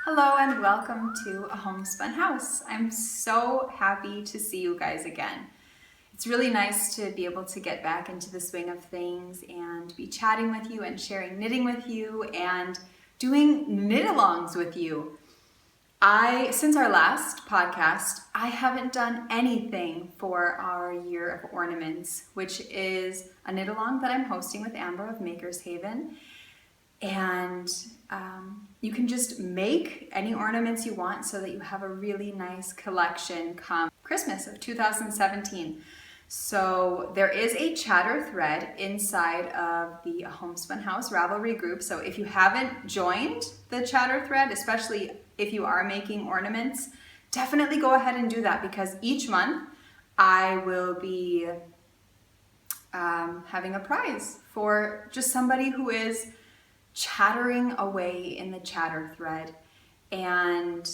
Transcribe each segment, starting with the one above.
Hello and welcome to a Homespun house. I'm so happy to see you guys again. It's really nice to be able to get back into the swing of things and be chatting with you and sharing knitting with you and doing knit-alongs with you. Since our last podcast, I haven't done anything for our Year of Ornaments, which is a knit-along that I'm hosting with Amber of Makers Haven. And you can just make any ornaments you want so that you have a really nice collection come Christmas of 2017. So there is a chatter thread inside of the Homespun House Ravelry group. So if you haven't joined the chatter thread, especially if you are making ornaments, definitely go ahead and do that, because each month I will be having a prize for just somebody who is chattering away in the chatter thread. And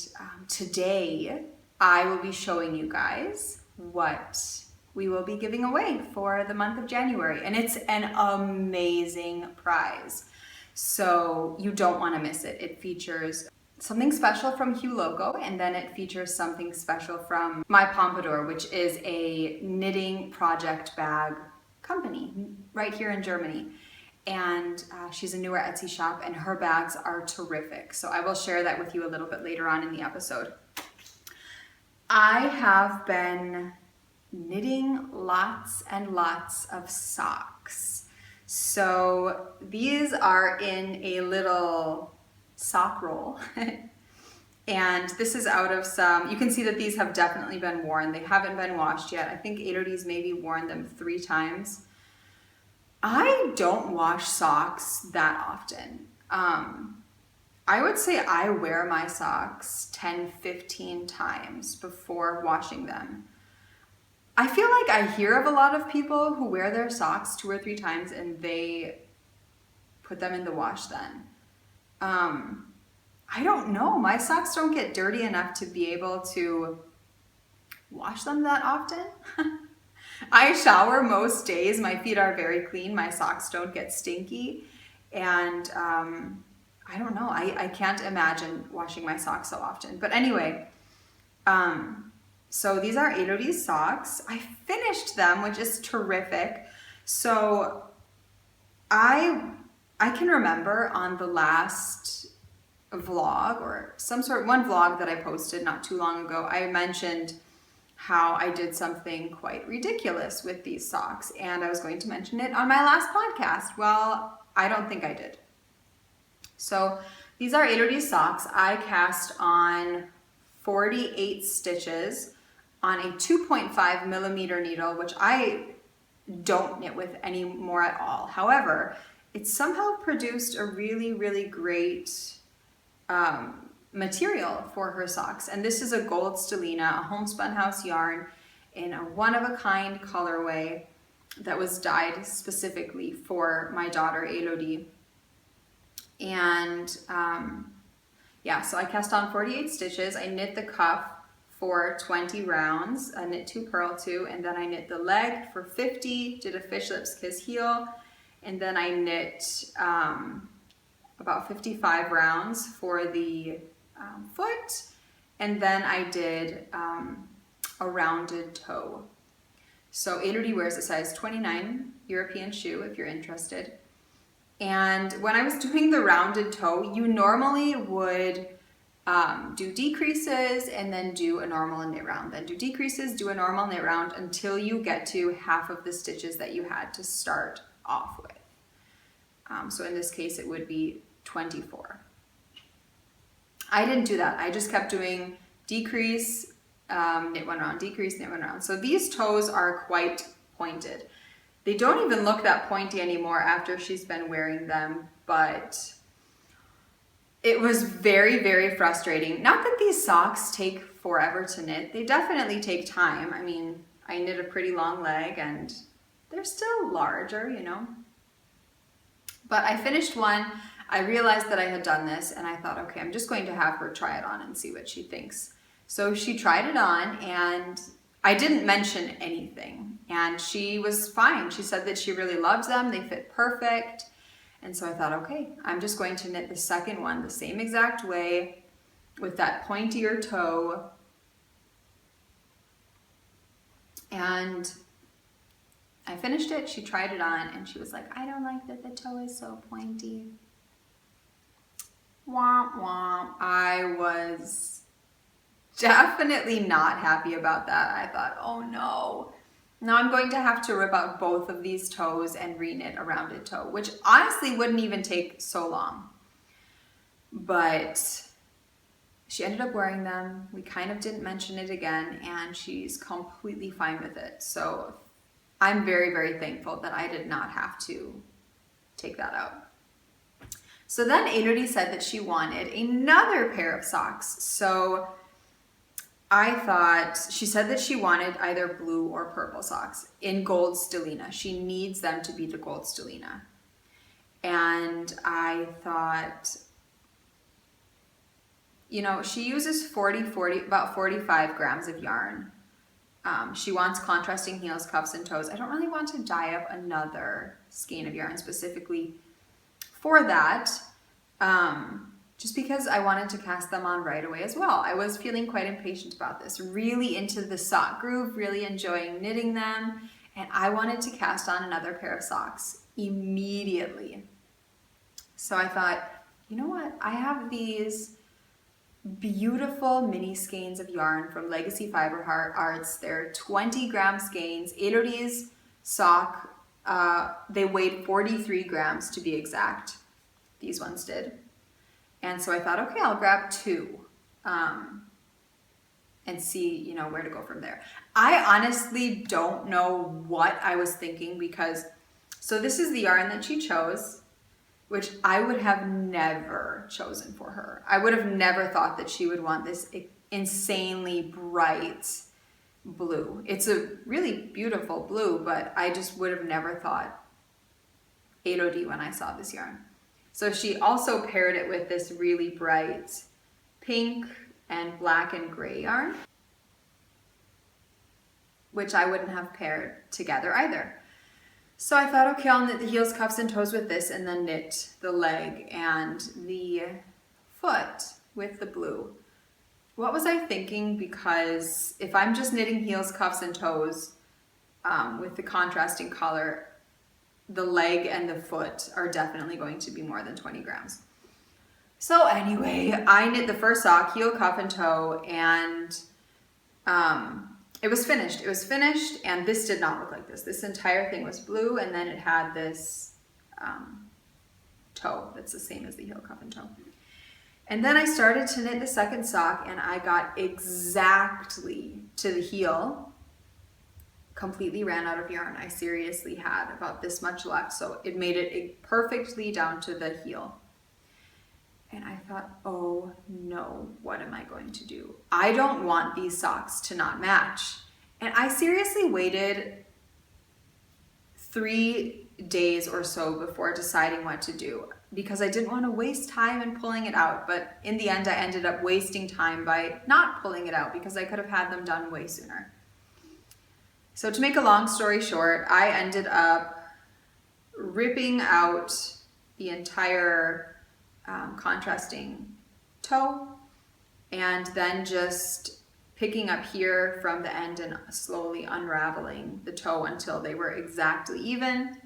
today I will be showing you guys what we will be giving away for the month of January, and it's an amazing prize, so you don't want to miss it. It features something special from Hue Logo, and then it features something special from my Pompadour, which is a knitting project bag company right here in Germany. And she's a newer Etsy shop, and her bags are terrific. So I will share that with you a little bit later on in the episode. I have been knitting lots and lots of socks. So these are in a little sock roll. And this is out of some, you can see that these have definitely been worn. They haven't been washed yet. I think Adodi's maybe worn them 3 times. I don't wash socks that often. I would say I wear my socks 10-15 times before washing them. I feel like I hear of a lot of people who wear their socks 2 or 3 times and they put them in the wash then. I don't know. My socks don't get dirty enough to be able to wash them that often. I shower most days. My feet are very clean. My socks don't get stinky. And I don't know. I can't imagine washing my socks so often. But anyway, so these are Adodi's socks. I finished them, which is terrific. So I can remember on the last vlog, or one vlog that I posted not too long ago, I mentioned how I did something quite ridiculous with these socks, and I was going to mention it on my last podcast. Well, I don't think I did. So these are Adodi's socks. I cast on 48 stitches on a 2.5 millimeter needle, which I don't knit with anymore at all. However, it somehow produced a really, really great material for her socks. And this is a gold stellina, a Homespun House yarn in a one-of-a-kind colorway that was dyed specifically for my daughter Elodie. And yeah, so I cast on 48 stitches. I knit the cuff for 20 rounds, I knit 2 purl 2, and then I knit the leg for 50, did a fish lips kiss heel, and then I knit about 55 rounds for the foot, and then I did a rounded toe. So Elodie wears a size 29 European shoe if you're interested. And when I was doing the rounded toe, you normally would do decreases and then do a normal knit round, then do decreases, do a normal knit round until you get to half of the stitches that you had to start off with. So in this case, it would be 24. I didn't do that. I just kept doing decrease, knit 1 round, decrease, knit 1 round. So these toes are quite pointed. They don't even look that pointy anymore after she's been wearing them, but it was very, very frustrating. Not that these socks take forever to knit. They definitely take time. I mean, I knit a pretty long leg and they're still larger, you know. But I finished one. I realized that I had done this and I thought, okay, I'm just going to have her try it on and see what she thinks. So she tried it on and I didn't mention anything and she was fine. She said that she really loved them. They fit perfect. And so I thought, okay, I'm just going to knit the second one the same exact way with that pointier toe. And I finished it, she tried it on, and she was like, I don't like that the toe is so pointy. Womp womp. I was definitely not happy about that. I thought, oh no. Now I'm going to have to rip out both of these toes and reknit a rounded toe, which honestly wouldn't even take so long. But she ended up wearing them. We kind of didn't mention it again, and she's completely fine with it. So I'm very, very thankful that I did not have to take that out. So then Elodie said that she wanted another pair of socks. So I thought, she said that she wanted either blue or purple socks in gold stellina. She needs them to be the gold stellina. And I thought, you know, she uses about 45 grams of yarn. She wants contrasting heels, cuffs, and toes. I don't really want to dye up another skein of yarn specifically for that, just because I wanted to cast them on right away as well. I was feeling quite impatient about this, really into the sock groove, really enjoying knitting them, and I wanted to cast on another pair of socks immediately. So I thought, you know what, I have these beautiful mini skeins of yarn from Legacy Fiber Arts. They're 20 gram skeins. Elodie's sock, they weighed 43 grams to be exact. These ones did. And so I thought, okay, I'll grab two and see, you know, where to go from there. I honestly don't know what I was thinking, because, so this is the yarn that she chose, which I would have never chosen for her. I would have never thought that she would want this insanely bright blue. It's a really beautiful blue, but I just would have never thought Elodie when I saw this yarn. So she also paired it with this really bright pink and black and gray yarn, which I wouldn't have paired together either. So I thought, okay, I'll knit the heels, cuffs, and toes with this, and then knit the leg and the foot with the blue. What was I thinking? Because if I'm just knitting heels, cuffs, and toes with the contrasting color, the leg and the foot are definitely going to be more than 20 grams. So anyway, I knit the first sock, heel, cuff, and toe, and it was finished. It was finished, and this did not look like this. This entire thing was blue, and then it had this toe that's the same as the heel, cuff, and toe. And then I started to knit the second sock, and I got exactly to the heel. Completely ran out of yarn. I seriously had about this much left, so it made it perfectly down to the heel. And I thought, oh no, what am I going to do? I don't want these socks to not match. And I seriously waited 3 days or so before deciding what to do, because I didn't want to waste time in pulling it out. But in the end, I ended up wasting time by not pulling it out, because I could have had them done way sooner. So to make a long story short, I ended up ripping out the entire contrasting toe, and then just picking up here from the end and slowly unraveling the toe until they were exactly even.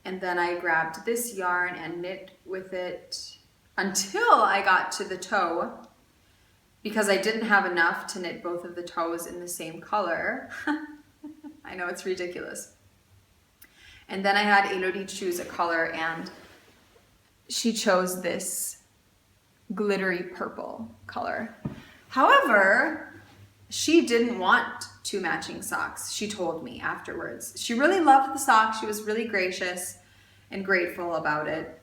And then I grabbed this yarn and knit with it until I got to the toe, because I didn't have enough to knit both of the toes in the same color. I know, it's ridiculous. And then I had Elodie choose a color, and she chose this glittery purple color. However, she didn't want 2 matching socks. She told me afterwards. She really loved the socks. She was really gracious and grateful about it.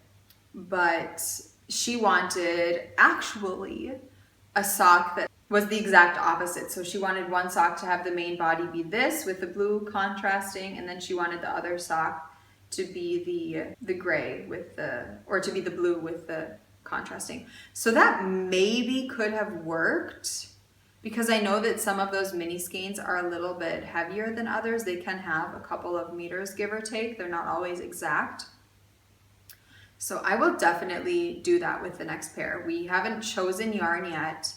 But she wanted actually a sock that was the exact opposite. So she wanted one sock to have the main body be this with the blue contrasting, and then she wanted the other sock to be the gray with the, or to be the blue with the contrasting. So that maybe could have worked, because I know that some of those mini skeins are a little bit heavier than others. They can have a couple of meters, give or take. They're not always exact. So I will definitely do that with the next pair. We haven't chosen yarn yet.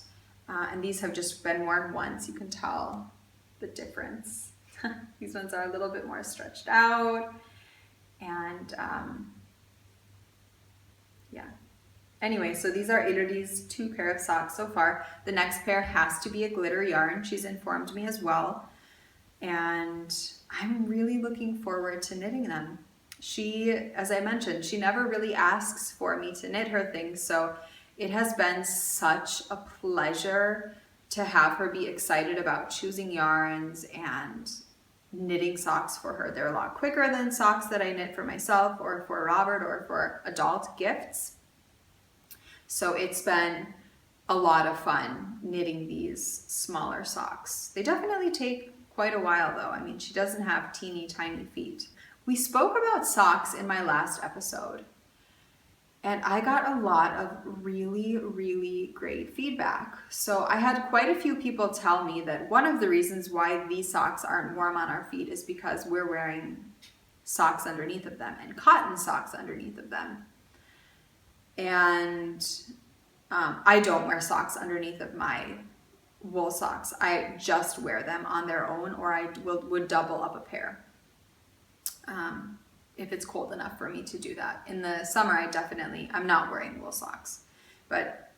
And these have just been worn once. You can tell the difference. These ones are a little bit more stretched out. And yeah. Anyway, so these are Elodie's 2 pair of socks so far. The next pair has to be a glitter yarn. She's informed me as well. And I'm really looking forward to knitting them. She, as I mentioned, she never really asks for me to knit her things, so it has been such a pleasure to have her be excited about choosing yarns and knitting socks for her. They're a lot quicker than socks that I knit for myself or for Robert or for adult gifts. So it's been a lot of fun knitting these smaller socks. They definitely take quite a while though. I mean, she doesn't have teeny tiny feet. We spoke about socks in my last episode, and I got a lot of really, really great feedback. So I had quite a few people tell me that one of the reasons why these socks aren't warm on our feet is because we're wearing socks underneath of them and cotton socks underneath of them. And I don't wear socks underneath of my wool socks. I just wear them on their own, or I would double up a pair if it's cold enough for me to do that. In the summer, I'm not wearing wool socks, but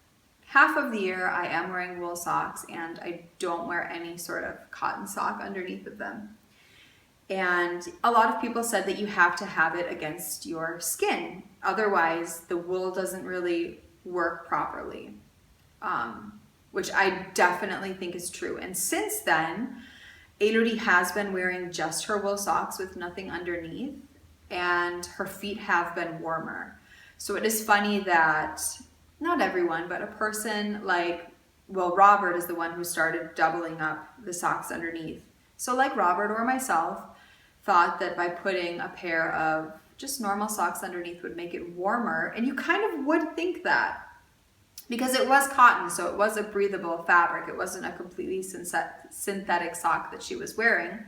half of the year I am wearing wool socks, and I don't wear any sort of cotton sock underneath of them. And a lot of people said that you have to have it against your skin, otherwise the wool doesn't really work properly, which I definitely think is true. And since then, Elodie has been wearing just her wool socks with nothing underneath, and her feet have been warmer. So it is funny that not everyone, but a person like, well, Robert is the one who started doubling up the socks underneath. So like Robert or myself thought that by putting a pair of just normal socks underneath would make it warmer, and you kind of would think that, because it was cotton, so it was a breathable fabric. It wasn't a completely synthetic sock that she was wearing.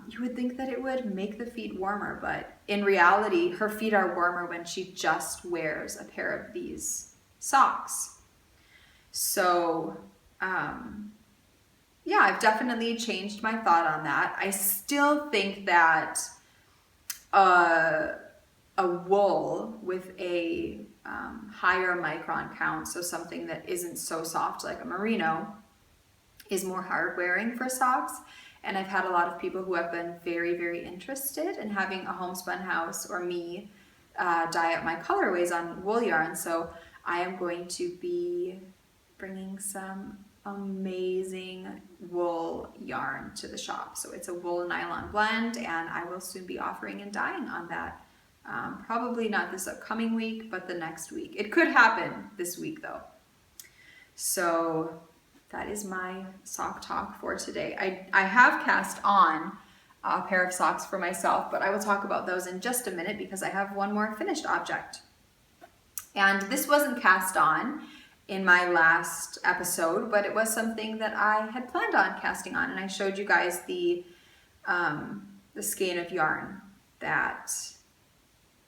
You would think that it would make the feet warmer, but in reality, her feet are warmer when she just wears a pair of these socks. So, yeah, I've definitely changed my thought on that. I still think that a wool with a higher micron count, so something that isn't so soft like a merino, is more hard wearing for socks. And I've had a lot of people who have been very, very interested in having a homespun house or me dye up my colorways on wool yarn. So I am going to be bringing some amazing wool yarn to the shop. So it's a wool nylon blend, and I will soon be offering and dyeing on that. Probably not this upcoming week, but the next week. It could happen this week though. So that is my sock talk for today. I have cast on a pair of socks for myself, but I will talk about those in just a minute because I have one more finished object. And this wasn't cast on in my last episode, but it was something that I had planned on casting on, and I showed you guys the skein of yarn that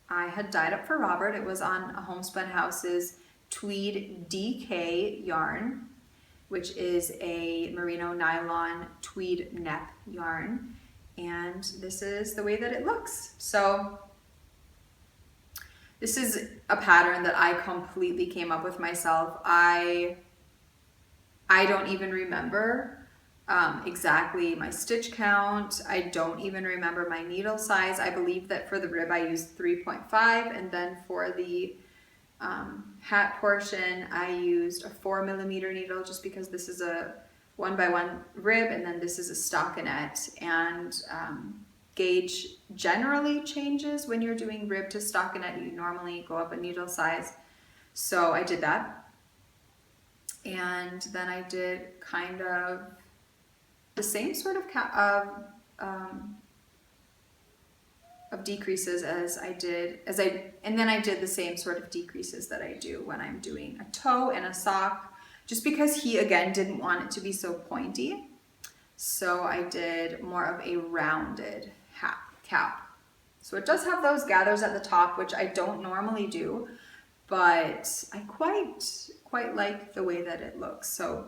I had dyed up for Robert. It was on a Homespun House's Tweed DK yarn, which is a merino nylon tweed nep yarn, and this is the way that it looks. So this is a pattern that I completely came up with myself. I don't even remember exactly my stitch count. I don't even remember my needle size. I believe that for the rib I used 3.5, and then for the hat portion I used a 4mm needle, just because this is a 1x1 rib and then this is a stockinette, and gauge generally changes when you're doing rib to stockinette. You normally go up a needle size, so I did that. And then I did kind of the same sort of decreases and then I did the same sort of decreases that I do when I'm doing a toe and a sock, just because he again didn't want it to be so pointy. So I did more of a rounded cap. So it does have those gathers at the top, which I don't normally do, but I quite like the way that it looks. So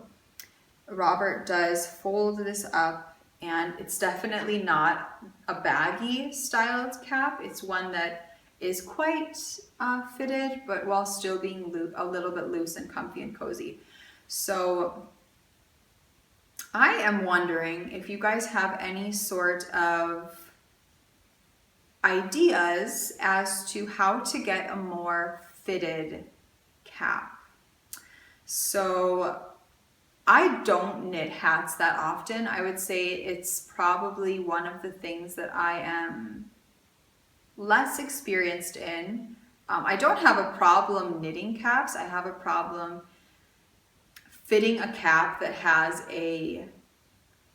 Robert does fold this up, and it's definitely not a baggy styled cap. It's one that is quite fitted, but while still being a little bit loose and comfy and cozy. So I am wondering if you guys have any sort of ideas as to how to get a more fitted cap. So I don't knit hats that often. I would say it's probably one of the things that I am less experienced in. I don't have a problem knitting caps. I have a problem fitting a cap that has a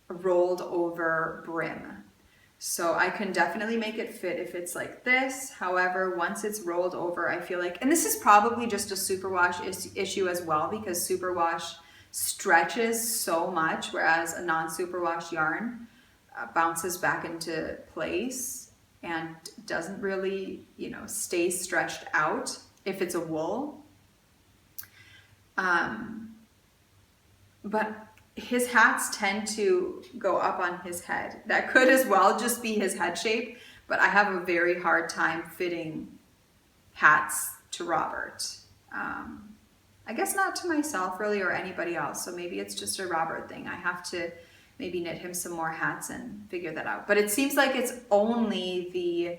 rolled over brim. So I can definitely make it fit if it's like this. However, once it's rolled over, I feel like, and this is probably just a superwash issue as well, because superwash stretches so much, whereas a non-superwash yarn bounces back into place and doesn't really, stay stretched out if it's a wool. But his hats tend to go up on his head. That could as well just be his head shape, but I have a very hard time fitting hats to Robert. I guess not to myself really or anybody else, so maybe it's just a Robert thing. I have to maybe knit him some more hats and figure that out. But it seems like it's only the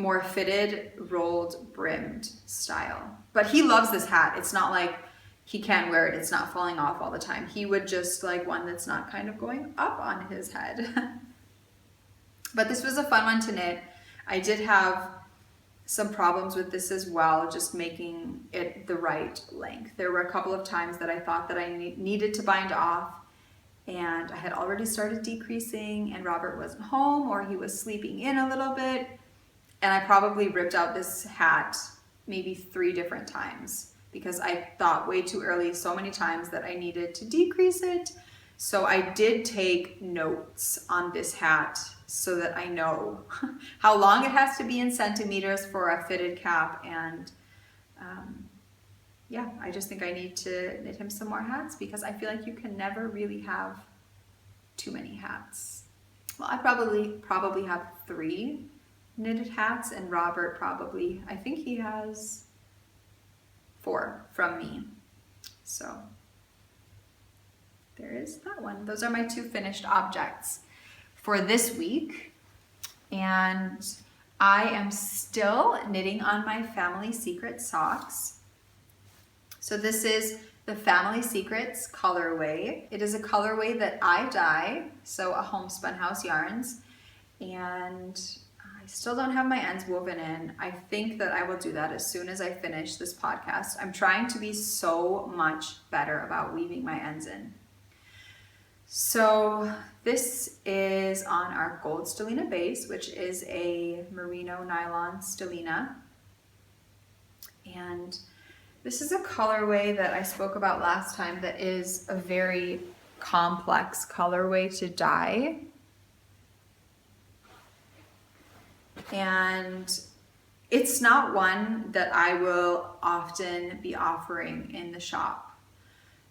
more fitted, rolled, brimmed style. But he loves this hat. It's not like he can't wear it, it's not falling off all the time. He would just like one that's not kind of going up on his head. But this was a fun one to knit. I did have some problems with this as well, just making it the right length. There were a couple of times that I thought that I needed to bind off, and I had already started decreasing and Robert wasn't home, or he was sleeping in a little bit, and I probably ripped out this hat maybe 3 different times because I thought way too early so many times that I needed to decrease it. So I did take notes on this hat so that I know how long it has to be in centimeters for a fitted cap. And yeah, I just think I need to knit him some more hats because I feel like you can never really have too many hats. Well, I probably have 3 knitted hats, and Robert probably, I think he has 4 from me. So there is that one. Those are my 2 finished objects for this week. And I am still knitting on my Family Secret socks. So this is the Family Secrets colorway. It is a colorway that I dye, so a Homespun House yarns, and I still don't have my ends woven in. I think that I will do that as soon as I finish this podcast. I'm trying to be so much better about weaving my ends in. So this is on our gold stellina base, which is a merino nylon stellina. And this is a colorway that I spoke about last time that is a very complex colorway to dye. And it's not one that I will often be offering in the shop.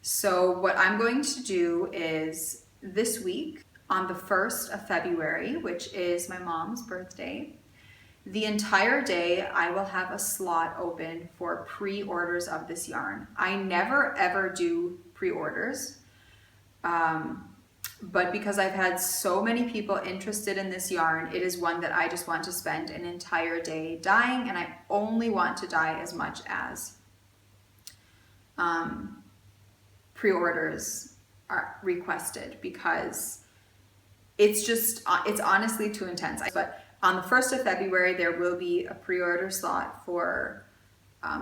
So what I'm going to do is this week on the 1st of February, which is my mom's birthday, the entire day I will have a slot open for pre-orders of this yarn. I never ever do pre-orders, but because I've had so many people interested in this yarn, it is one that I just want to spend an entire day dyeing, and I only want to dye as much as pre-orders are requested, because it's honestly too intense. But on the 1st of February, there will be a pre-order slot for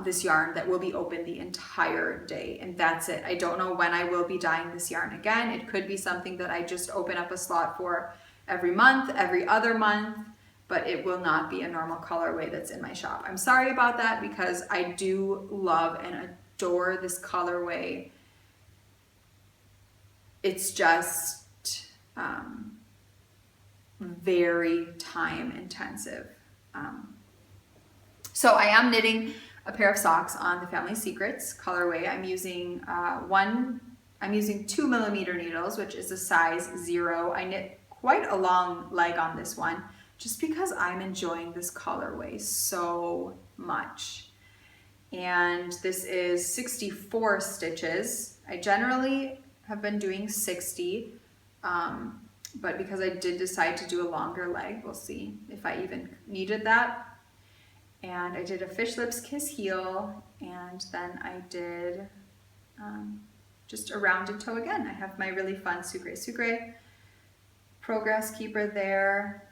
this yarn that will be open the entire day, and that's it. I don't know when I will be dyeing this yarn again. It could be something that I just open up a slot for every month, every other month, but it will not be a normal colorway that's in my shop. I'm sorry about that, because I do love and adore this colorway. It's just very time intensive. So I am knitting a pair of socks on the Family Secrets colorway. I'm using 2mm needles, which is a size 0. I knit quite a long leg on this one just because I'm enjoying this colorway so much. And this is 64 stitches. I generally have been doing 60, but because I did decide to do a longer leg, we'll see if I even needed that. And I did a fish lips kiss heel, and then I did just a rounded toe again. I have my really fun Sucre Progress Keeper there.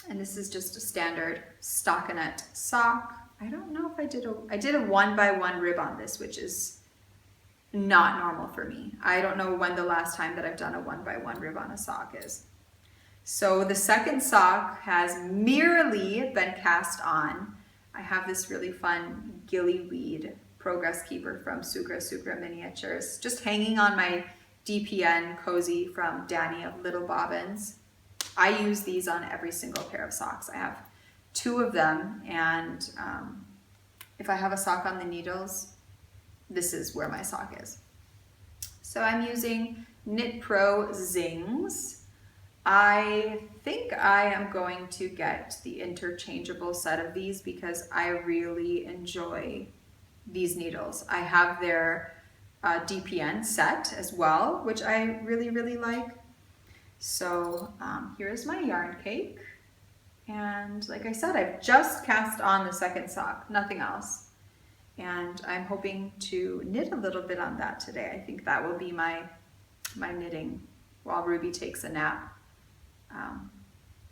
And this is just a standard stockinette sock. I don't know if I did a 1x1 rib on this, which is not normal for me. I don't know when the last time that I've done a 1x1 rib on a sock is. So the second sock has merely been cast on. I have this really fun gillyweed Progress Keeper from Sucre Miniatures, just hanging on my DPN cozy from Danny of Little Bobbins. I use these on every single pair of socks. I have 2 of them, and if I have a sock on the needles, this is where my sock is. So I'm using Knit Pro Zings. I think I am going to get the interchangeable set of these because I really enjoy these needles. I have their DPN set as well, which I really, really like. So here's my yarn cake. And like I said, I've just cast on the second sock, nothing else. And I'm hoping to knit a little bit on that today. I think that will be my knitting while Ruby takes a nap.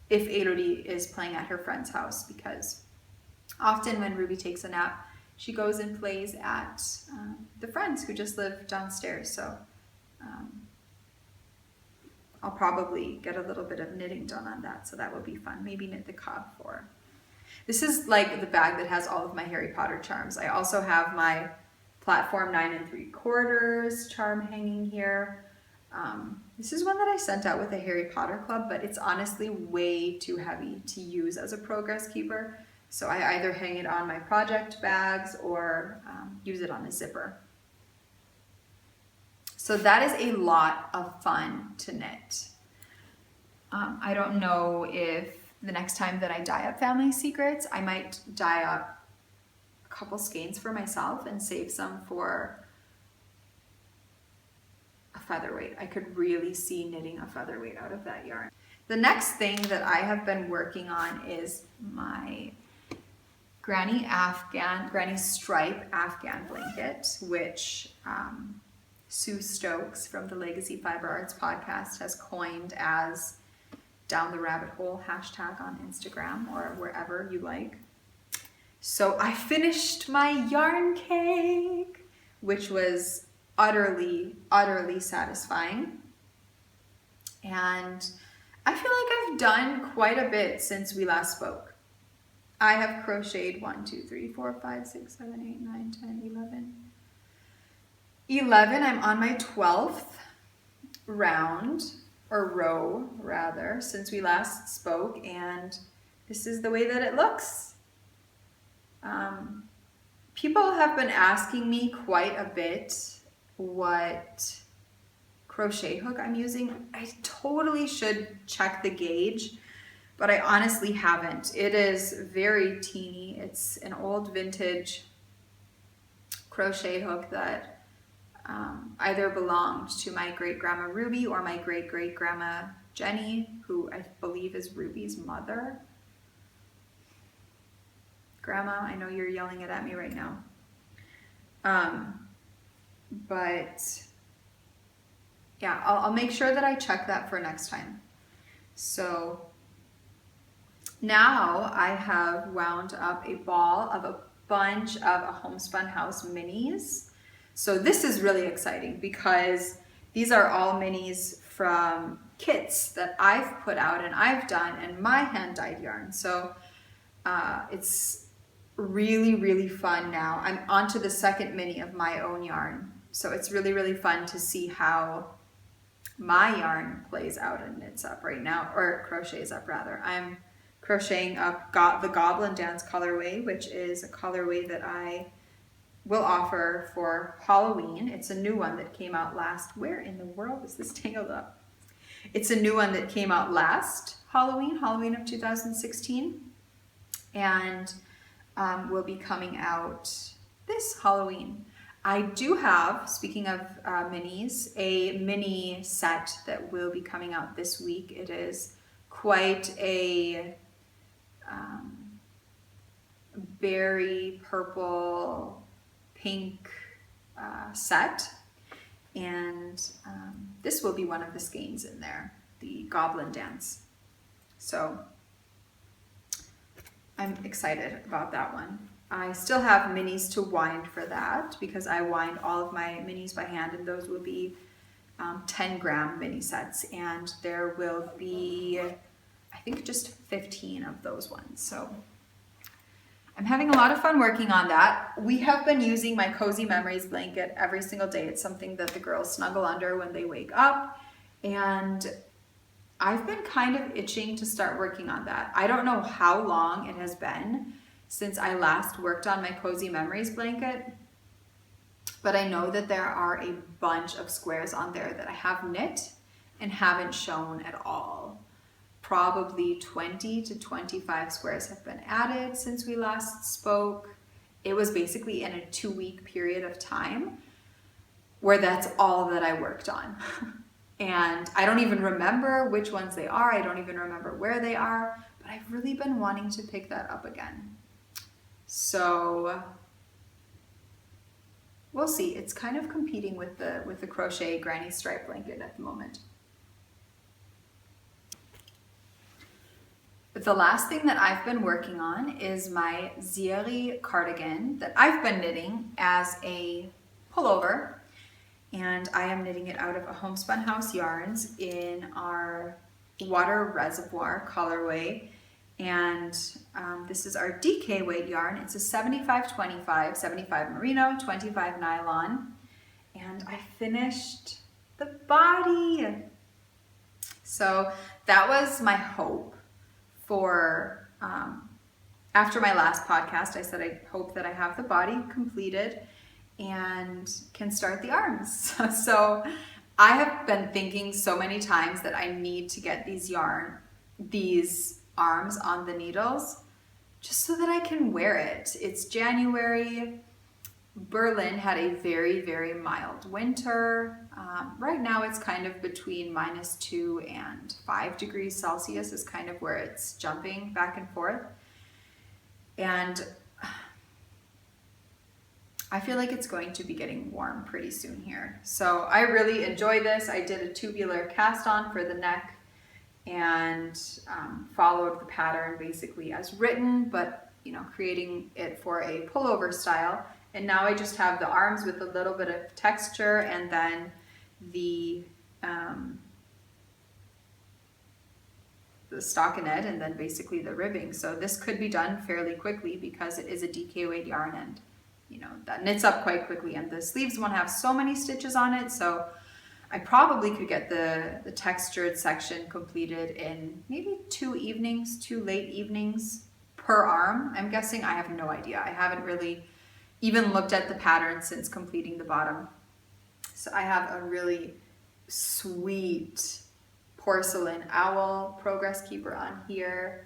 If Elodie is playing at her friend's house, because often when Ruby takes a nap, she goes and plays at the friends who just live downstairs. So I'll probably get a little bit of knitting done on that, so that will be fun. Maybe knit the cuff. Or this is like the bag that has all of my Harry Potter charms. I also have my platform 9 3/4 charm hanging here. This is one that I sent out with the Harry Potter Club, but it's honestly way too heavy to use as a Progress Keeper. So I either hang it on my project bags or use it on a zipper. So that is a lot of fun to knit. I don't know if the next time that I dye up Family Secrets, I might dye up a couple skeins for myself and save some for a featherweight. I could really see knitting a featherweight out of that yarn. The next thing that I have been working on is my Granny Stripe Afghan blanket, which Sue Stokes from the Legacy Fiber Arts podcast has coined as Down the Rabbit Hole hashtag on Instagram or wherever you like. So I finished my yarn cake, which was utterly, utterly satisfying. And I feel like I've done quite a bit since we last spoke. I have crocheted 1, 2, 3, 4, 5, 6, 7, 8, 9, 10, 11. I'm on my 12th round, or row rather, since we last spoke, and this is the way that it looks. People have been asking me quite a bit what crochet hook I'm using. I totally should check the gauge, but I honestly haven't. It is very teeny. It's an old vintage crochet hook that either belonged to my great-grandma Ruby or my great-great-grandma Jenny, who I believe is Ruby's mother. Grandma, I know you're yelling it at me right now. But yeah, I'll make sure that I check that for next time. So now I have wound up a ball of a bunch of a Homespun House minis. So this is really exciting because these are all minis from kits that I've put out and I've done in my hand-dyed yarn. So it's really, really fun now. I'm onto the second mini of my own yarn. So it's really, really fun to see how my yarn plays out and knits up right now, or crochets up rather. I'm crocheting up the Goblin Dance colorway, which is a colorway that I will offer for Halloween. It's a new one that came out last, where in the world is this tangled up? It's a new one that came out last Halloween of 2016, and will be coming out this Halloween. I do have, speaking of minis, a mini set that will be coming out this week. It is quite a berry purple pink set, and this will be one of the skeins in there, the Goblin Dance. So I'm excited about that one. I still have minis to wind for that because I wind all of my minis by hand, and those will be 10 gram mini sets, and there will be, I think, just 15 of those ones. So I'm having a lot of fun working on that. We have been using my Cozy Memories blanket every single day. It's something that the girls snuggle under when they wake up, and I've been kind of itching to start working on that. I don't know how long it has been since I last worked on my Cozy Memories blanket, but I know that there are a bunch of squares on there that I have knit and haven't shown at all. Probably 20 to 25 squares have been added since we last spoke. It was basically in a 2-week period of time where that's all that I worked on. And I don't even remember which ones they are. I don't even remember where they are, but I've really been wanting to pick that up again. So we'll see. It's kind of competing with the crochet granny stripe blanket at the moment. But the last thing that I've been working on is my Zieri cardigan that I've been knitting as a pullover. And I am knitting it out of a Homespun House yarns in our Water Reservoir colorway. And this is our DK weight yarn. It's a 75-25, 75 merino, 25 nylon. And I finished the body. So that was my hope for, after my last podcast, I said I hope that I have the body completed and can start the arms. So I have been thinking so many times that I need to get these arms on the needles just so that I can wear it. It's January. Berlin had a very, very mild winter. Right now it's kind of between -2 and 5 degrees Celsius is kind of where it's jumping back and forth. And I feel like it's going to be getting warm pretty soon here. So I really enjoy this. I did a tubular cast on for the neck and followed the pattern basically as written, but creating it for a pullover style. And now I just have the arms with a little bit of texture, and then the stockinette, and then basically the ribbing. So this could be done fairly quickly because it is a DK weight yarn, and that knits up quite quickly, and the sleeves won't have so many stitches on it. So I probably could get the textured section completed in maybe 2 late evenings per arm. I'm guessing. I have no idea. I haven't really even looked at the pattern since completing the bottom. So I have a really sweet porcelain owl progress keeper on here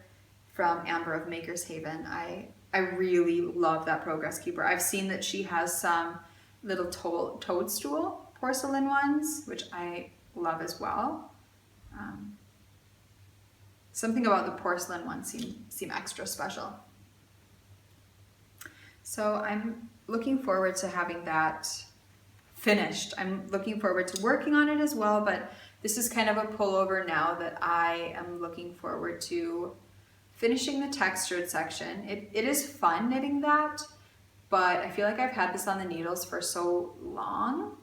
from Amber of Maker's Haven. I really love that progress keeper. I've seen that she has some little toadstool porcelain ones, which I love as well. Something about the porcelain ones seem extra special. So I'm looking forward to having that finished. I'm looking forward to working on it as well, but this is kind of a pullover now that I am looking forward to finishing the textured section. It is fun knitting that, but I feel like I've had this on the needles for so long.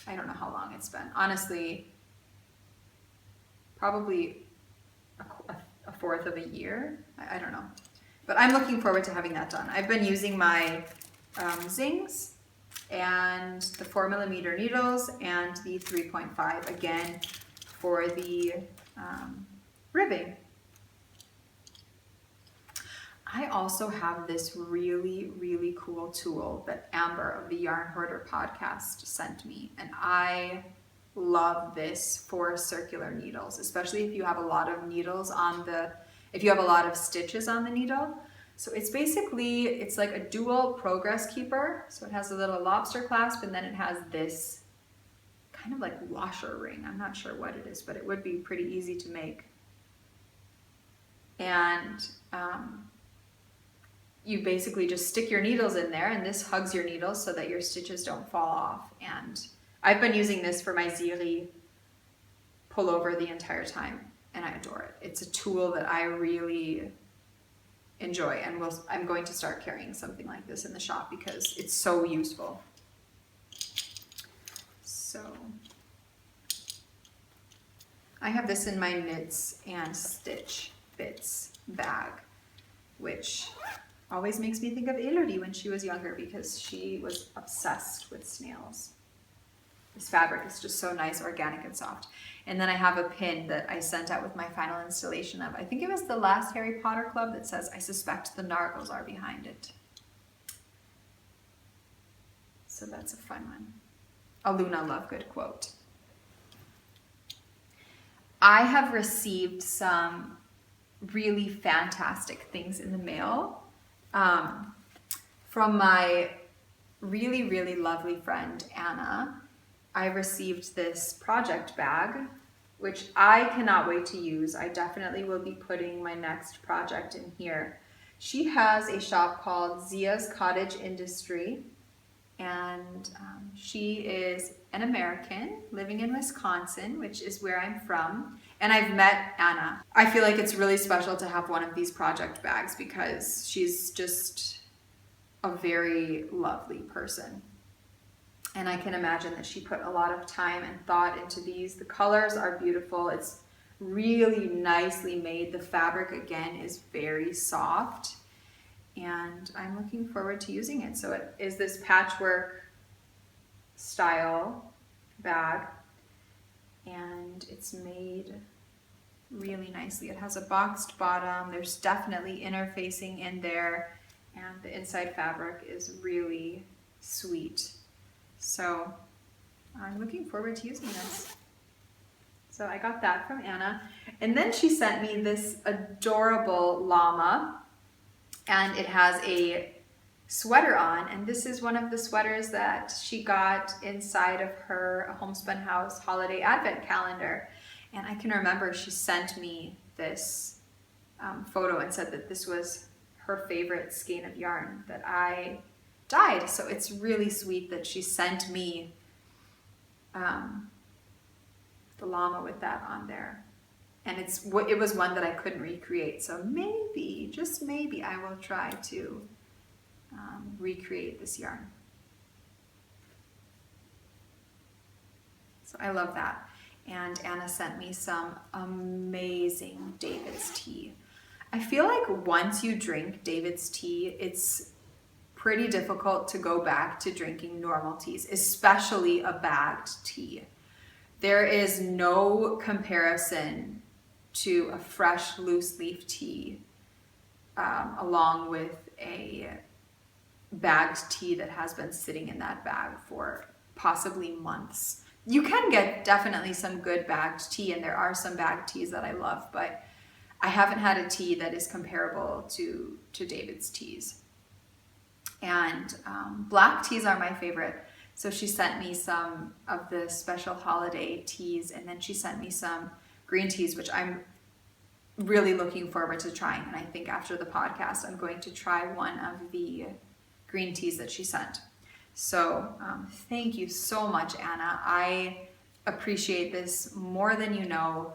I don't know how long it's been. Honestly, probably a fourth of a year. I don't know. But I'm looking forward to having that done. I've been using my Zings and the 4mm needles and the 3.5 again for the ribbing. I also have this really, really cool tool that Amber of the Yarn Hoarder podcast sent me. And I love this for circular needles, especially if you have a lot of needles on if you have a lot of stitches on the needle. So it's basically, it's like a dual progress keeper. So it has a little lobster clasp, and then it has this kind of like washer ring. I'm not sure what it is, but it would be pretty easy to make. And you basically just stick your needles in there, and this hugs your needles so that your stitches don't fall off. And I've been using this for my Ziri pullover the entire time, and I adore it. It's a tool that I really enjoy, and I'm going to start carrying something like this in the shop because it's so useful. So I have this in my knits and stitch bits bag, which always makes me think of Elodie when she was younger because she was obsessed with snails. This fabric is just so nice, organic and soft. And then I have a pin that I sent out with my final installation of, I think it was the last Harry Potter club, that says, "I suspect the Nargles are behind it." So that's a fun one. A Luna Lovegood quote. I have received some really fantastic things in the mail from my really, really lovely friend, Anna. I received this project bag, which I cannot wait to use. I definitely will be putting my next project in here. She has a shop called Zia's Cottage Industry, and she is an American living in Wisconsin, which is where I'm from. And I've met Anna. I feel like it's really special to have one of these project bags because she's just a very lovely person. And I can imagine that she put a lot of time and thought into these. The colors are beautiful. It's really nicely made. The fabric, again, is very soft. And I'm looking forward to using it. So it is this patchwork style bag. And it's made really nicely. It has a boxed bottom. There's definitely interfacing in there. And the inside fabric is really sweet. So I'm looking forward to using this. So I got that from Anna. And then she sent me this adorable llama, and it has a sweater on. And this is one of the sweaters that she got inside of her Homespun House holiday advent calendar. And I can remember she sent me this photo and said that this was her favorite skein of yarn that I dyed. So it's really sweet that she sent me the llama with that on there. And it was one that I couldn't recreate. So maybe, just maybe, I will try to recreate this yarn. So I love that. And Anna sent me some amazing David's tea. I feel like once you drink David's tea, it's pretty difficult to go back to drinking normal teas, especially a bagged tea. There is no comparison to a fresh loose leaf tea along with a bagged tea that has been sitting in that bag for possibly months. You can get definitely some good bagged tea, and there are some bagged teas that I love, but I haven't had a tea that is comparable to David's teas. And black teas are my favorite. So she sent me some of the special holiday teas, and then she sent me some green teas, which I'm really looking forward to trying. And I think after the podcast, I'm going to try one of the green teas that she sent. So thank you so much, Anna. I appreciate this more than you know.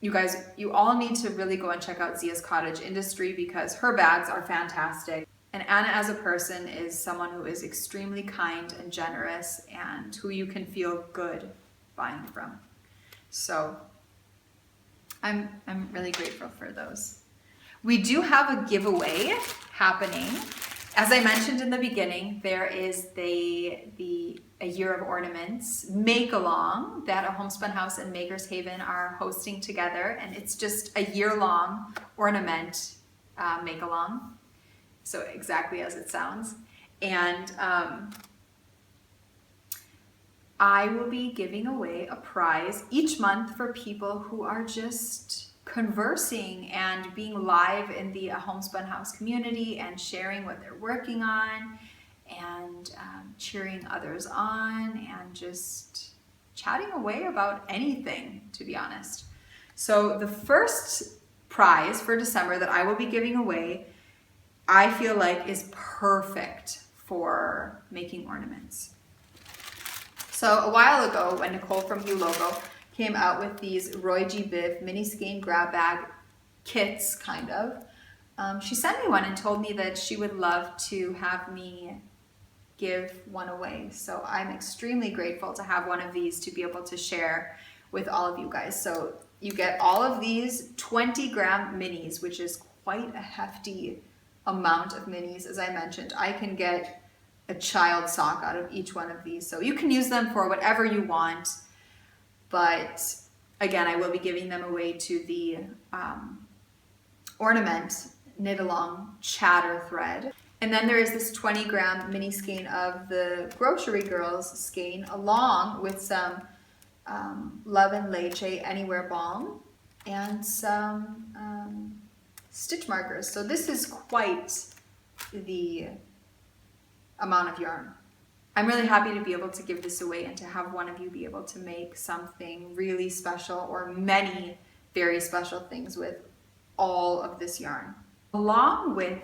You guys, you all need to really go and check out Zia's Cottage Industry because her bags are fantastic. And Anna as a person is someone who is extremely kind and generous and who you can feel good buying from. So I'm really grateful for those. We do have a giveaway happening. As I mentioned in the beginning, there is a Year of Ornaments make-along that a Homespun House and Makers Haven are hosting together, and it's just a year-long ornament make along. So exactly as it sounds. And I will be giving away a prize each month for people who are just conversing and being live in the Homespun House community and sharing what they're working on and cheering others on and just chatting away about anything, to be honest. So the first prize for December that I will be giving away, I feel like is perfect for making ornaments. So a while ago, when Nicole from You Logo came out with these Roy G. Biv mini skein grab bag kits, kind of, she sent me one and told me that she would love to have me give one away. So I'm extremely grateful to have one of these to be able to share with all of you guys. So you get all of these 20-gram minis, which is quite a hefty amount of minis. As I mentioned, I can get a child sock out of each one of these. So you can use them for whatever you want. But again, I will be giving them away to the ornament knit along chatter thread. And then there is this 20-gram mini skein of the Grocery Girls skein along with some Love and Leche Anywhere Balm and some stitch markers. So this is quite the amount of yarn. I'm really happy to be able to give this away and to have one of you be able to make something really special or many very special things with all of this yarn. Along with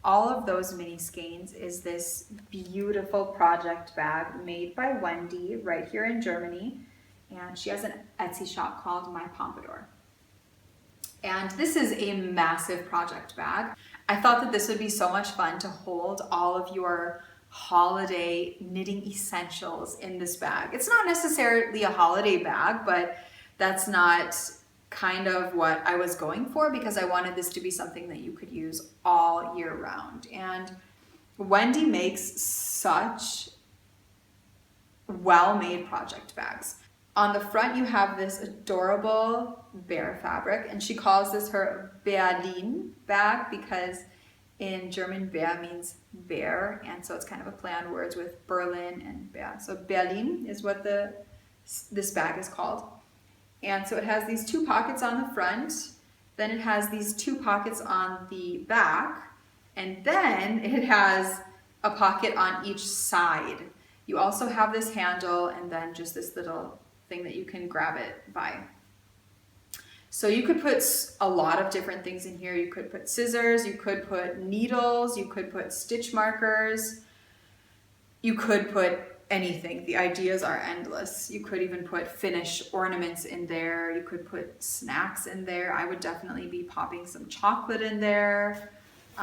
all of those mini skeins is this beautiful project bag made by Wendy right here in Germany. And she has an Etsy shop called My Pompadour. And this is a massive project bag. I thought that this would be so much fun to hold all of your holiday knitting essentials in this bag. It's not necessarily a holiday bag, but that's not kind of what I was going for because I wanted this to be something that you could use all year round. And Wendy makes such well-made project bags. On the front, you have this adorable bear fabric, and she calls this her Berlin bag because in German, bear means bear, and so it's kind of a play on words with Berlin and bear. So Berlin is what this bag is called. And so it has these two pockets on the front, then it has these two pockets on the back, and then it has a pocket on each side. You also have this handle and then just this little thing that you can grab it by. So you could put a lot of different things in here. You could put scissors, you could put needles, you could put stitch markers, you could put anything. The ideas are endless. You could even put finish ornaments in there. You could put snacks in there. I would definitely be popping some chocolate in there.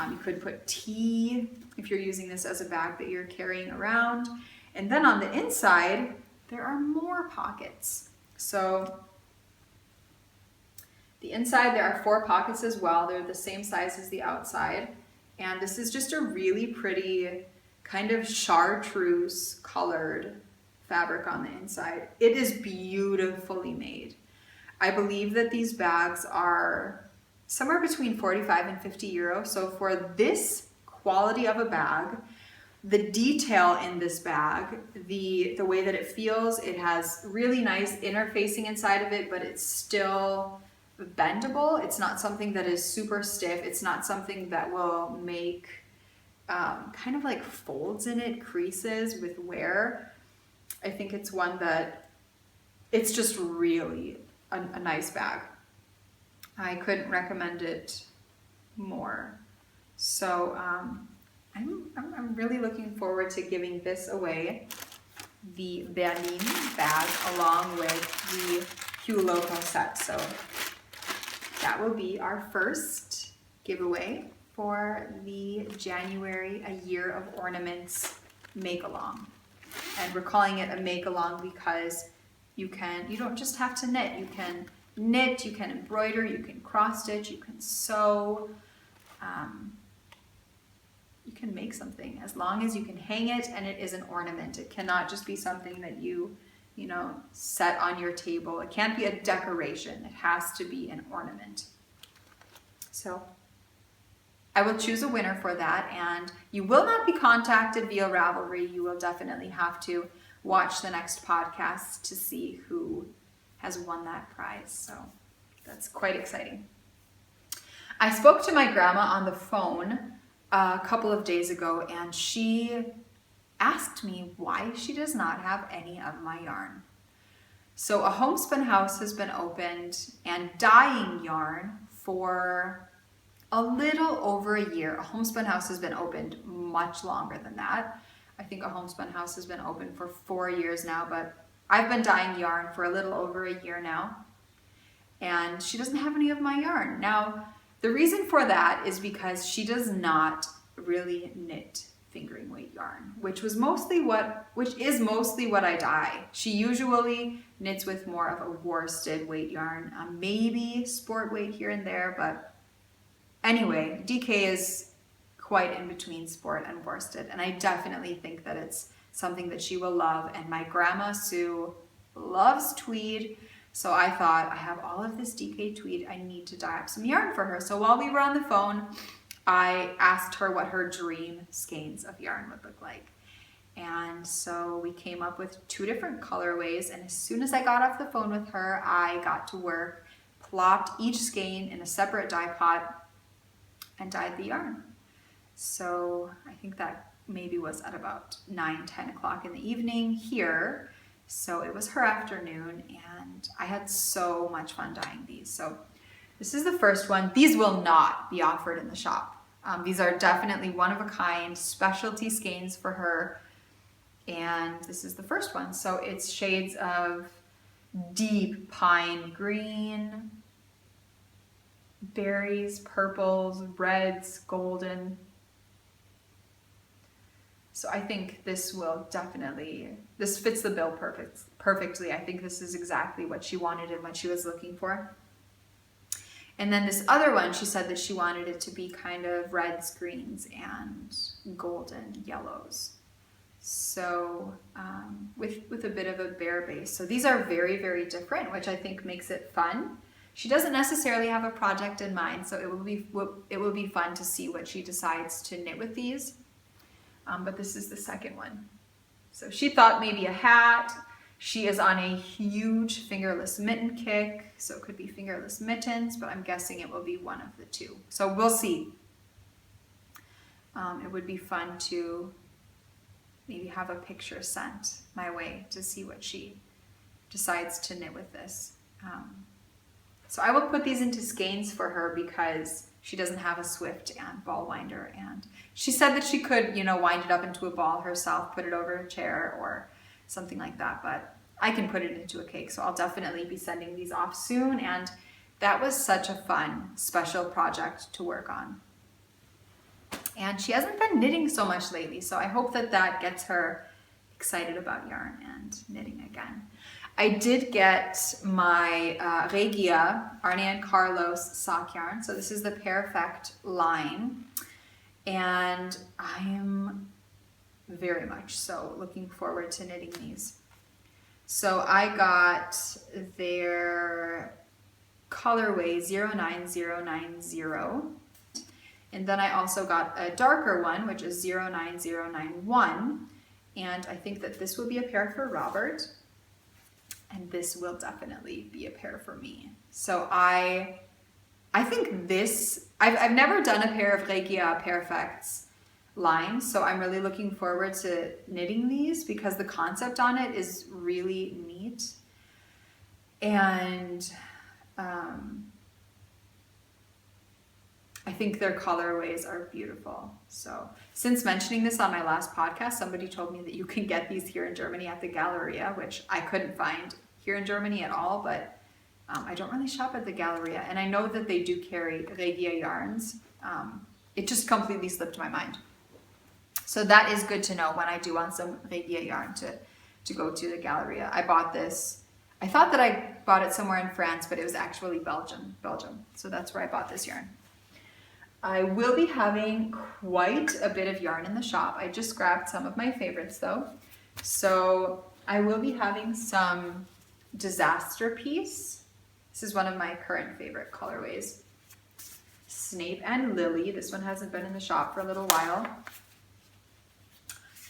You could put tea if you're using this as a bag that you're carrying around. And then on the inside, there are more pockets. So the inside, there are 4 pockets as well. They're the same size as the outside. And this is just a really pretty kind of chartreuse colored fabric on the inside. It is beautifully made. I believe that these bags are somewhere between 45 and 50 euro. So for this quality of a bag, the detail in this bag, the way that it feels, it has really nice interfacing inside of it, but it's still bendable. It's not something that is super stiff. It's not something that will make kind of like folds in it, creases with wear. I think it's one that it's just really a nice bag. I couldn't recommend it more. So I'm really looking forward to giving this away, the Berlin bag, along with the You Logo set. So that will be our first giveaway for the January A Year of Ornaments make-along. And we're calling it a make-along because you don't just have to knit. You can knit, you can embroider, you can cross-stitch, you can sew. You can make something as long as you can hang it and it is an ornament. It cannot just be something that you set on your table. It can't be a decoration. It has to be an ornament. So I will choose a winner for that, and you will not be contacted via Ravelry. You will definitely have to watch the next podcast to see who has won that prize. So that's quite exciting. I spoke to my grandma on the phone a couple of days ago, and she asked me why she does not have any of my yarn. So a Homespun house has been opened and dyeing yarn for a little over a year. A Homespun house has been opened much longer than that. I think a Homespun house has been open for 4 years now, but I've been dyeing yarn for a little over a year now. And she doesn't have any of my yarn. Now, the reason for that is because she does not really knit fingering weight yarn, which is mostly what I dye. She usually knits with more of a worsted weight yarn, maybe sport weight here and there, but anyway, DK is quite in between sport and worsted, and I definitely think that it's something that she will love. And my grandma Sue loves tweed, so I thought, I have all of this DK tweed, I need to dye up some yarn for her. So while we were on the phone, I asked her what her dream skeins of yarn would look like. And so we came up with 2 different colorways, and as soon as I got off the phone with her, I got to work, plopped each skein in a separate dye pot, and dyed the yarn. So I think that maybe was at about 9-10 o'clock in the evening here. So it was her afternoon, and I had so much fun dyeing these. So this is the first one. These will not be offered in the shop. These are definitely one-of-a-kind specialty skeins for her, and this is the first one. So it's shades of deep pine green, berries, purples, reds, golden. So I think this fits the bill perfectly. I think this is exactly what she wanted and what she was looking for. And then this other one, she said that she wanted it to be kind of reds, greens, and golden yellows. So with a bit of a bare base. So these are very, very different, which I think makes it fun. She doesn't necessarily have a project in mind, so it will be fun to see what she decides to knit with these. But this is the second one. So she thought maybe a hat. She is on a huge fingerless mitten kick, so it could be fingerless mittens, but I'm guessing it will be one of the 2. So we'll see. It would be fun to maybe have a picture sent my way to see what she decides to knit with this. So I will put these into skeins for her because she doesn't have a Swift and ball winder, and she said that she could, wind it up into a ball herself, put it over a chair or something like that, but I can put it into a cake, so I'll definitely be sending these off soon. And that was such a fun, special project to work on. And she hasn't been knitting so much lately, so I hope that that gets her excited about yarn and knitting again. I did get my Regia Arne and Carlos sock yarn. So this is the Perfect line, and I am very much so looking forward to knitting these. So I got their colorway 09090, and then I also got a darker one, which is 09091, and I think that this will be a pair for Robert, and this will definitely be a pair for me. So I think this, I've never done a pair of Regia Perfects lines, so I'm really looking forward to knitting these because the concept on it is really neat. And I think their colorways are beautiful. So since mentioning this on my last podcast, somebody told me that you can get these here in Germany at the Galleria, which I couldn't find here in Germany at all, but I don't really shop at the Galleria, and I know that they do carry Regia yarns. It just completely slipped my mind. So that is good to know when I do want some Regia yarn to go to the Galleria. I bought this. I thought that I bought it somewhere in France, but it was actually Belgium. So that's where I bought this yarn. I will be having quite a bit of yarn in the shop. I just grabbed some of my favorites though. So I will be having some Disaster Piece. This is one of my current favorite colorways. Snape and Lily. This one hasn't been in the shop for a little while.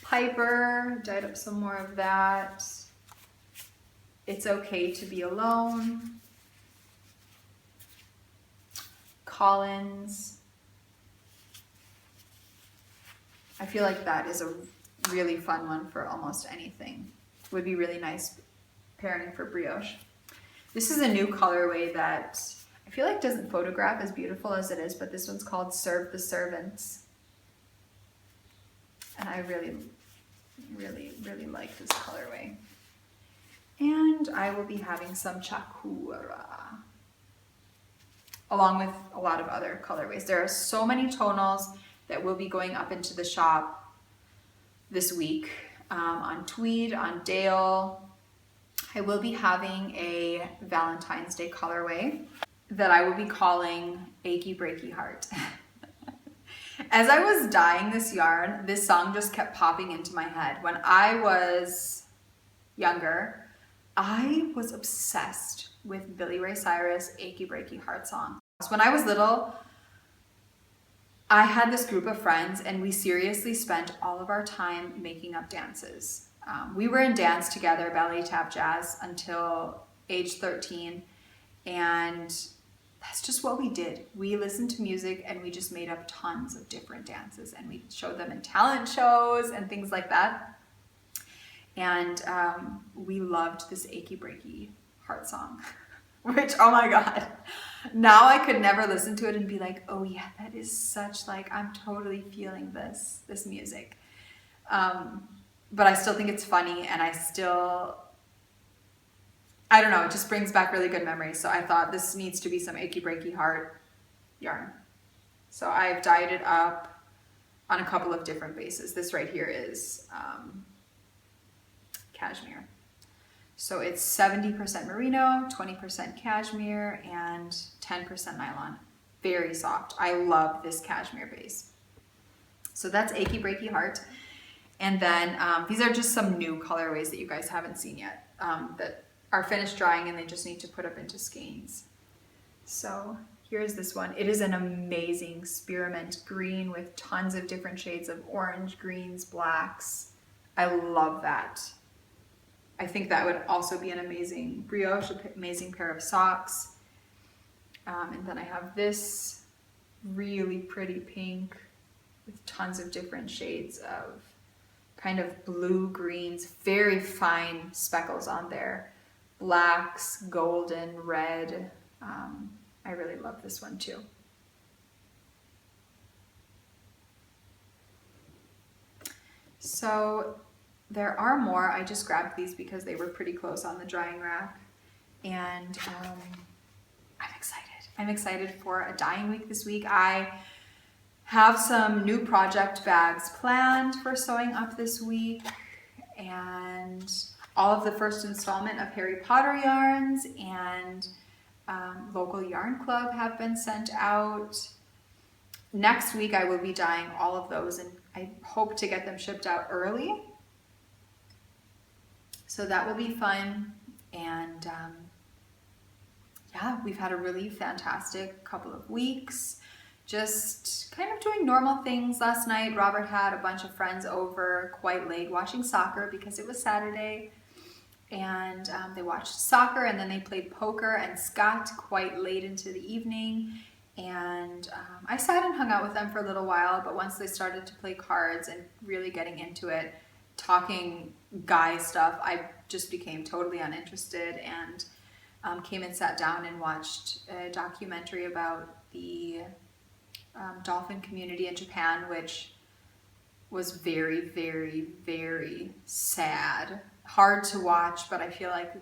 Piper, dyed up some more of that. It's Okay to Be Alone. Collins. I feel like that is a really fun one for almost anything. Would be really nice pairing for brioche. This is a new colorway that I feel like doesn't photograph as beautiful as it is, but this one's called Serve the Servants. And I really, really, really like this colorway. And I will be having some Chakura, along with a lot of other colorways. There are so many tonals that will be going up into the shop this week on Tweed, on Dale. I will be having a Valentine's Day colorway that I will be calling Achy Breaky Heart. As I was dyeing this yarn, this song just kept popping into my head. When I was younger, I was obsessed with Billy Ray Cyrus' Achy Breaky Heart song. When I was little, I had this group of friends and we seriously spent all of our time making up dances. We were in dance together, ballet, tap, jazz, until age 13, and that's just what we did. We listened to music and we just made up tons of different dances, and we showed them in talent shows and things like that. And we loved this Achy Breaky Heart song, which, oh my God, now I could never listen to it and be like, oh yeah, that is such, like, I'm totally feeling this music. But I still think it's funny, and I don't know, it just brings back really good memories. So I thought this needs to be some Achy Breaky Heart yarn. So I've dyed it up on a couple of different bases. This right here is cashmere. So it's 70% merino, 20% cashmere, and 10% nylon. Very soft. I love this cashmere base. So that's Achy Breaky Heart. And then these are just some new colorways that you guys haven't seen yet that are finished drying and they just need to put up into skeins. So here's this one. It is an amazing spearmint green with tons of different shades of orange, greens, blacks. I love that. I think that would also be an amazing brioche, amazing pair of socks. And then I have this really pretty pink with tons of different shades of kind of blue, greens, very fine speckles on there. Blacks, golden, red. I really love this one too. So there are more. I just grabbed these because they were pretty close on the drying rack. And I'm excited. I'm excited for a dyeing week this week. I have some new project bags planned for sewing up this week, and all of the first installment of Harry Potter yarns and local yarn club have been sent out. Next week I will be dyeing all of those, and I hope to get them shipped out early. So that will be fun. And yeah, we've had a really fantastic couple of weeks. Just kind of doing normal things. Last night, Robert had a bunch of friends over quite late watching soccer because it was Saturday. And they watched soccer and then they played poker and Scott quite late into the evening. And I sat and hung out with them for a little while, but once they started to play cards and really getting into it, talking guy stuff, I just became totally uninterested and came and sat down and watched a documentary about the dolphin community in Japan, which was very, very, very sad. Hard to watch, but I feel like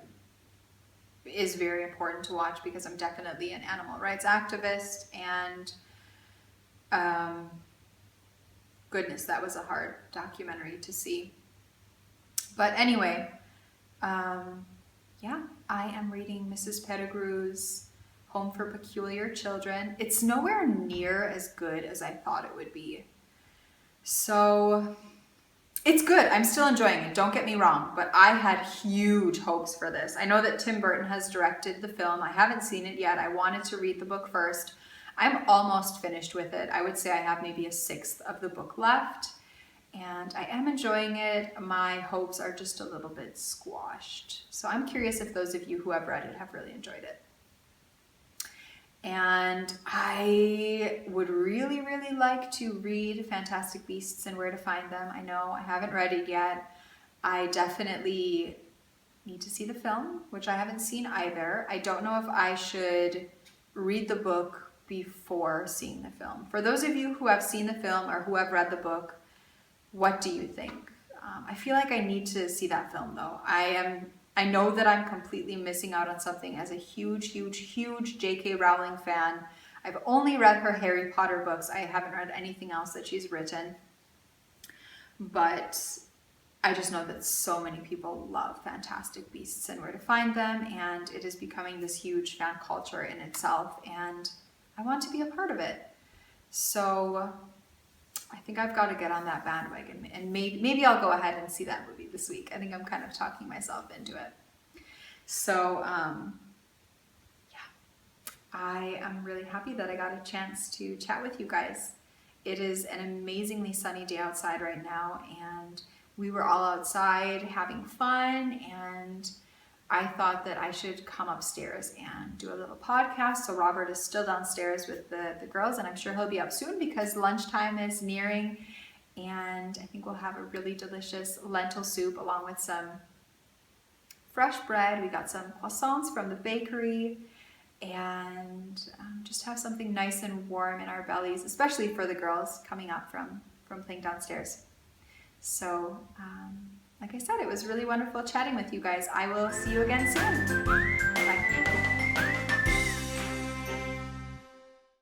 is very important to watch because I'm definitely an animal rights activist, and goodness, that was a hard documentary to see. But anyway, yeah, I am reading Mrs. Pettigrew's Home for Peculiar Children. It's nowhere near as good as I thought it would be. So it's good. I'm still enjoying it. Don't get me wrong, but I had huge hopes for this. I know that Tim Burton has directed the film. I haven't seen it yet. I wanted to read the book first. I'm almost finished with it. I would say I have maybe a sixth of the book left, and I am enjoying it. My hopes are just a little bit squashed. So I'm curious if those of you who have read it have really enjoyed it. And I would really, really like to read Fantastic Beasts and Where to Find Them. I know I haven't read it yet. I definitely need to see the film, which I haven't seen either. I don't know if I should read the book before seeing the film. For those of you who have seen the film or who have read the book, what do you think? I feel like I need to see that film though. I know that I'm completely missing out on something as a huge, huge, huge J.K. Rowling fan. I've only read her Harry Potter books. I haven't read anything else that she's written. But I just know that so many people love Fantastic Beasts and Where to Find Them, and it is becoming this huge fan culture in itself, and I want to be a part of it. So I think I've got to get on that bandwagon, and maybe I'll go ahead and see that movie this week. I think I'm kind of talking myself into it. So yeah, I am really happy that I got a chance to chat with you guys. It is an amazingly sunny day outside right now, and we were all outside having fun, and I thought that I should come upstairs and do a little podcast. So Robert is still downstairs with the girls, and I'm sure he'll be up soon because lunchtime is nearing, and I think we'll have a really delicious lentil soup along with some fresh bread. We got some croissants from the bakery, and just have something nice and warm in our bellies, especially for the girls coming up from playing downstairs. So, like I said, it was really wonderful chatting with you guys. I will see you again soon. Bye.